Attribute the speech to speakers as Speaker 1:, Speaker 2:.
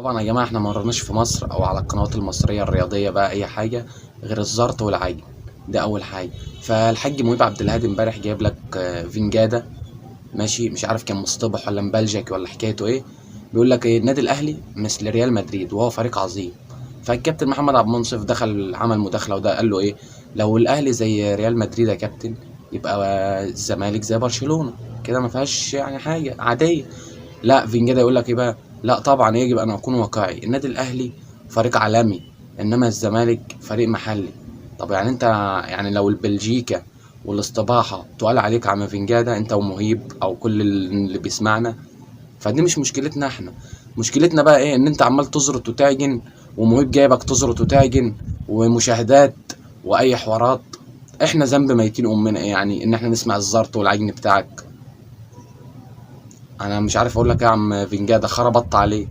Speaker 1: طبعا يا جماعة احنا مرناش في مصر او على القنوات المصرية الرياضية بقى اي حاجة غير الزرط والعجن. ده اول حاجة. فالحاج مهيب عبد الهادي امبارح جايب لك فينجادا، ماشي، مش عارف كان مصطبح ولا مبلجك ولا حكايته ايه. بيقول لك ايه، النادي الاهلي مثل ريال مدريد وهو فريق عظيم. فالكابتن محمد عبد المنصف دخل عمل مداخلة وده قال له ايه، لو الاهلي زي ريال مدريد يا كابتن يبقى الزمالك زي برشلونة، كده ما فيهاش يعني حاجة عادية. لا فينجادا يقول لك ايه بقى، لا طبعا يجب ان اكون واقعي، النادي الاهلي فريق عالمي انما الزمالك فريق محلي. طب يعني انت، يعني لو البلجيكا والاستباحة تقال عليك عم فينجادا انت ومهيب او كل اللي بيسمعنا، فدي مش مشكلتنا احنا. مشكلتنا بقى ايه، ان انت عمال تزرط وتعجن، ومهيب جايبك تزرط وتعجن ومشاهدات واي حوارات. احنا ذنب ميتين امنا ايه يعني ان احنا نسمع الزرط والعجن بتاعك؟ انا مش عارف اقول لك ايه يا عم فينجادا، خربطت عليك.